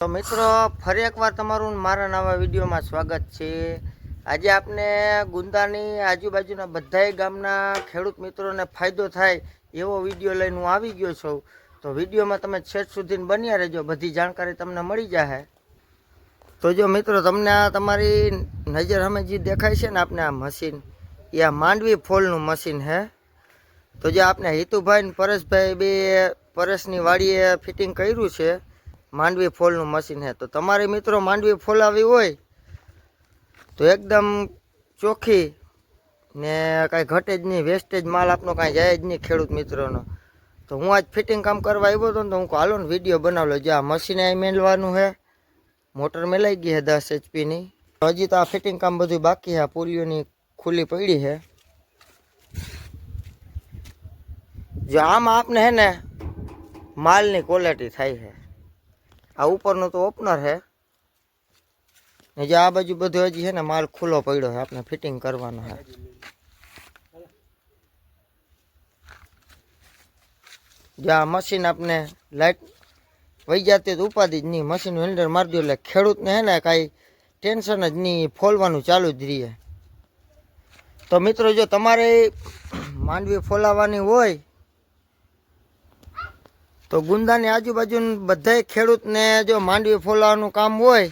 તો મિત્રો ફરી એકવાર તમારું મારા નવા વિડીયોમાં સ્વાગત છે। આજે આપણે ગુંદાની આજુબાજુના બધાય ગામના ખેડૂત મિત્રોને ફાયદો થાય એવો વિડીયો લઈને હું આવી ગયો છું। તો વિડીયોમાં તમે છેક સુધી બન્યા રહેજો, બધી જાણકારી તમને મળી જશે। તો જો મિત્રો તમને આ તમારી નજર સામે જે દેખાય છે ને આપણે આ મશીન, એ આ માંડવી ફોલનું મશીન છે। તો જે આપણે હિતુભાઈ ને પરેશભાઈ બે પરેશની વાડીએ ફિટિંગ કર્યું છે માંડવી ફોલનું મશીન છે। તો તમારે મિત્રો માંડવી ફોલાવી હોય તો એકદમ ચોખ્ખી ને કાંઈ ઘટે જ નહીં, વેસ્ટેજ માલ આપનો કાંઈ જાય જ નહીં ખેડૂત મિત્રોનો। તો હું આજ ફિટિંગ કામ કરવા આવ્યો હતો ને, તો હું હાલો ને વિડીયો બનાવી લો। જે આ મશીન અહીં મેળવાનું છે, મોટર મેલાઈ ગઈ છે 10 HP ની। હજી તો આ ફિટિંગ કામ બધું બાકી છે, આ પુલીઓની ખુલ્લી પડી છે। જો આમાં આપને હે ને માલની ક્વોલિટી થાય છે। આ ઉપરનું તો ઓપનર છે ને જે આ બાજુ બધું હજી છે ને માલ ખુલ્લો પડ્યો છે, આપણે ફિટિંગ કરવાનો છે। જે આ મશીન આપણે લાઈટ વહી જતી તો ઉપાધિ જ નહીં, મશીન વેલ્ડર મારી દો એટલે ખેડૂતને છે ને કાંઈ ટેન્શન જ નહીં, ફોલવાનું ચાલુ જ રહીએ। તો મિત્રો જો તમારે માંડવી ફોલાવાની હોય તો ગુંદાની આજુબાજુ બધાય ખેડૂતને જો માંડવી ફોલાવાનું કામ હોય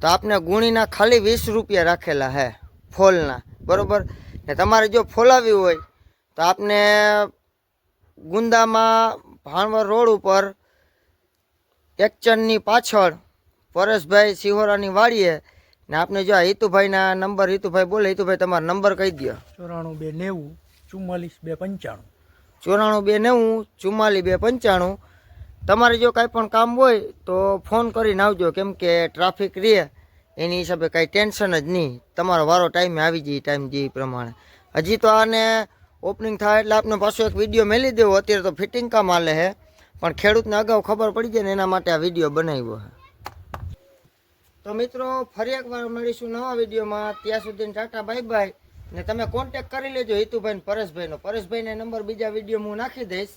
તો આપને ગુણીના ખાલી 20 રૂપિયા રાખેલા છે ફોલના, બરોબર। ને તમારે જો ફોલાવી હોય તો આપને ગુંદામાં ભાણવર રોડ ઉપર એકચનની પાછળ પરેશભાઈ સિહોરાની વાડીએ ને આપને જો હિતુભાઈના નંબર, હિતુભાઈ બોલે, હિતુભાઈ તમારો નંબર કહી દો। 94 290 44 295 94 290 44 295। તમારે જો કાંઈ પણ કામ હોય તો ફોન કરીને આવજો, કેમ કે ટ્રાફિક રહે એની હિસાબે કાંઈ ટેન્શન જ નહીં, તમારો વારો ટાઈમે આવી જાય, ટાઈમ જે પ્રમાણે। હજી તો આને ઓપનિંગ થાય એટલે આપણે પાછો એક વિડીયો મેલી દેવો। અત્યારે તો ફિટિંગ કામ હાલે છે, પણ ખેડૂતને અગાઉ ખબર પડી જાય ને એના માટે આ વિડીયો બનાવ્યો છે। તો મિત્રો ફરી એકવાર મળીશું નવા વિડીયોમાં, ત્યાં સુધી ટાટા બાય બાય। ને તમે કોન્ટેક કરી લેજો હિતુભાઈ ને પરેશભાઈનો, પરેશભાઈને નંબર બીજા વિડીયો હું નાખી દઈશ।